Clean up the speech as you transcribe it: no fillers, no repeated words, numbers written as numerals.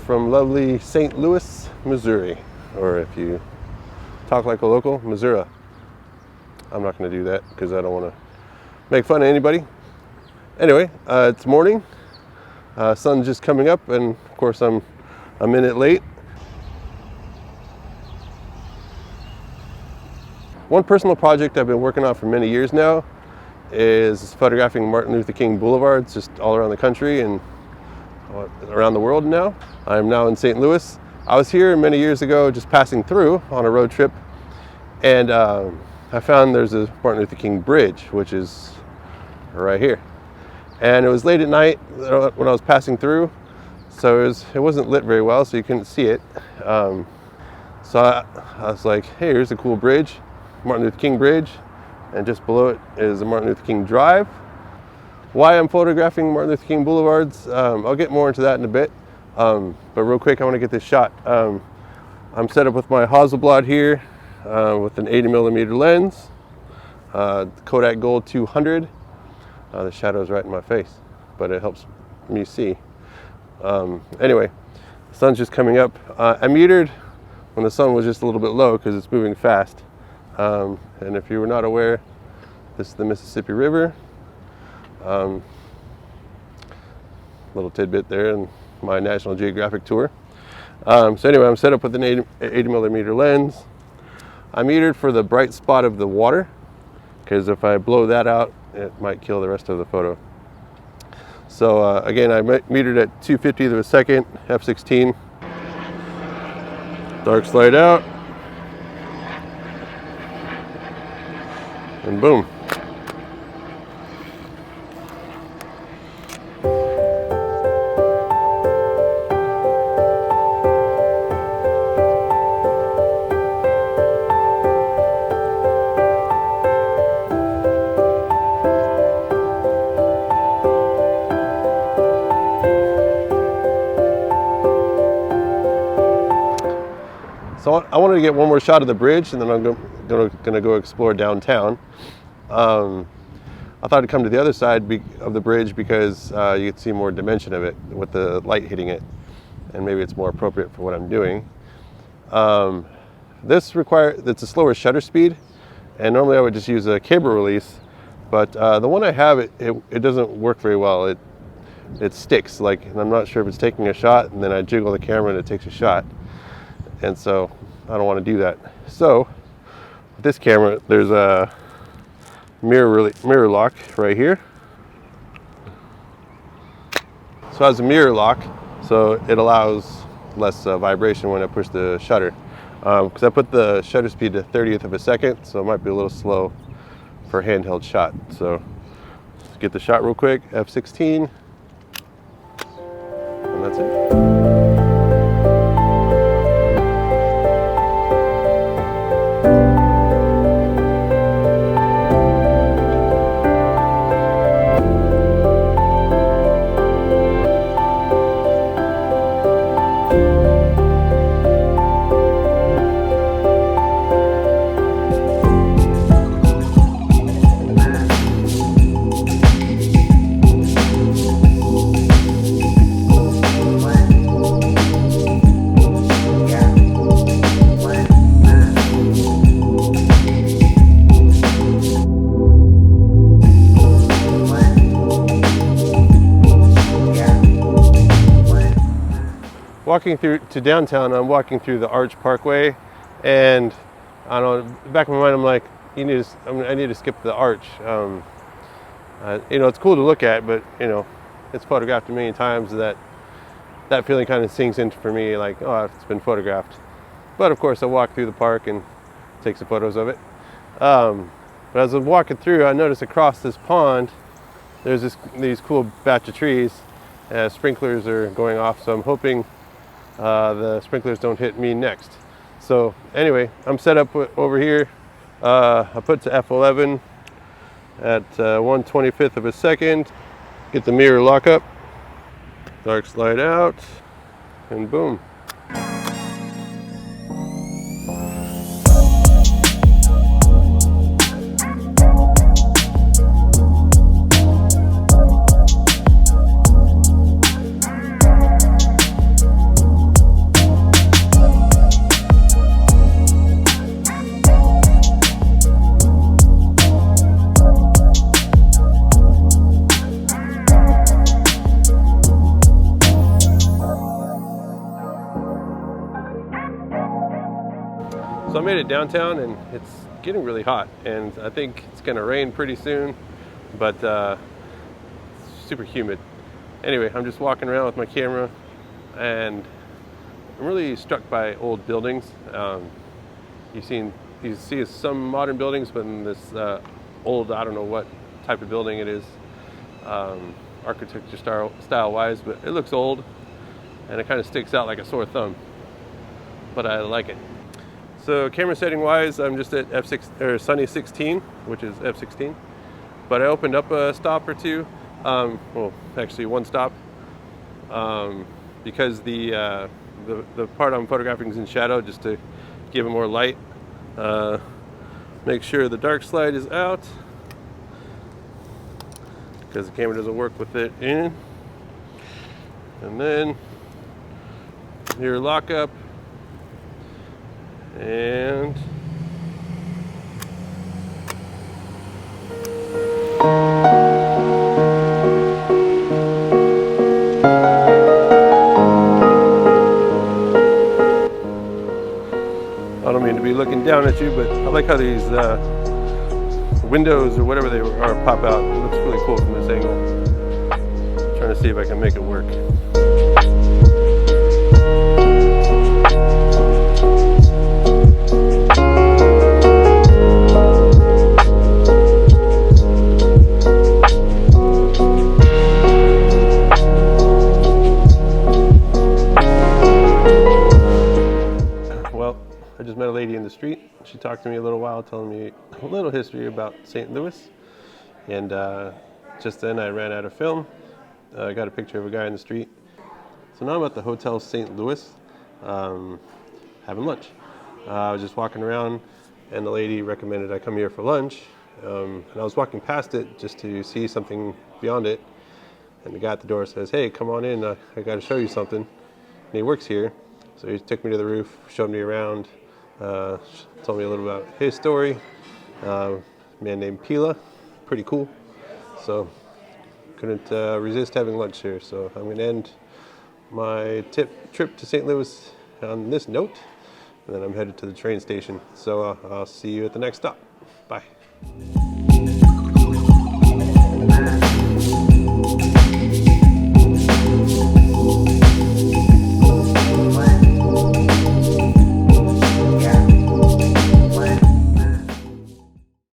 from lovely St. Louis, Missouri, or if you talk like a local, Missouri. I'm not going to do that because I don't want to make fun of anybody. Anyway, it's morning. Sun's just coming up, and of course I'm a minute late. One personal project I've been working on for many years now is photographing Martin Luther King boulevards just all around the country and around the world now. I'm now in St. Louis. I was here many years ago just passing through on a road trip, and I found there's a Martin Luther King bridge, which is right here. And it was late at night when I was passing through, so it wasn't lit very well, so you couldn't see it. So I was like, hey, here's a cool bridge, Martin Luther King Bridge, and just below it is a Martin Luther King Drive. Why I'm photographing Martin Luther King boulevards, I'll get more into that in a bit, but real quick I want to get this shot. I'm set up with my Hasselblad here with an 80mm lens, Kodak Gold 200. The shadow's right in my face, but it helps me see. Anyway, the sun's just coming up. I metered when the sun was just a little bit low because it's moving fast. And if you were not aware, this is the Mississippi River. Little tidbit there in my National Geographic tour. So anyway, I'm set up with an 80mm lens. I metered for the bright spot of the water, because if I blow that out, it might kill the rest of the photo. So again, I metered at 2/50th of a second, f/16. Dark slide out, and boom. So I wanted to get one more shot of the bridge, and then I'm gonna go explore downtown. I thought I'd come to the other side of the bridge because you could see more dimension of it with the light hitting it, and maybe it's more appropriate for what I'm doing. It's a slower shutter speed, and normally I would just use a cable release, but the one I have, it doesn't work very well. It sticks, and I'm not sure if it's taking a shot, and then I jiggle the camera and it takes a shot. And so I don't want to do that. So with this camera, there's a mirror lock right here. So it has a mirror lock, so it allows less vibration when I push the shutter. Because I put the shutter speed to 30th of a second, so it might be a little slow for a handheld shot. So let's get the shot real quick, f/16, and that's it. Walking through to downtown, I'm walking through the Arch Parkway, and I don't know, in the back of my mind, I'm like, I need to skip the Arch. It's cool to look at, but it's photographed a million times. That feeling kind of sinks into for me, like, oh, it's been photographed. But of course, I walk through the park and take some photos of it. But as I'm walking through, I notice across this pond, there's these cool batch of trees. Sprinklers are going off, so I'm hoping the sprinklers don't hit me next. So anyway, I'm set up over here. I put to f11 at 1/25th of a second. Get the mirror lock up, dark slide out, and boom. So I made it downtown and it's getting really hot, and I think it's gonna rain pretty soon, but it's super humid. Anyway, I'm just walking around with my camera and I'm really struck by old buildings. You see some modern buildings, but in this old, I don't know what type of building it is, architecture style wise, but it looks old and it kind of sticks out like a sore thumb, but I like it. So camera setting wise, I'm just at f6 or Sunny 16, which is f16, but I opened up a stop or two, well actually one stop, because the part I'm photographing is in shadow, just to give it more light. Make sure the dark slide is out because the camera doesn't work with it in. And then your lockup, and I don't mean to be looking down at you, but I like how these windows or whatever they are pop out. It looks really cool from this angle. I'm trying to see if I can make it work. I just met a lady in the street. She talked to me a little while, telling me a little history about St. Louis. And just then I ran out of film. I got a picture of a guy in the street. So now I'm at the Hotel St. Louis, having lunch. I was just walking around and the lady recommended I come here for lunch. And I was walking past it just to see something beyond it. And the guy at the door says, "Hey, come on in, I got to show you something." And he works here. So he took me to the roof, showed me around, told me a little about his story. A man named 𝗂𝗂𝗶𝗰, pretty cool. So couldn't resist having lunch here. So I'm going to end my trip to St. Louis on this note, and then I'm headed to the train station. So I'll see you at the next stop. Bye.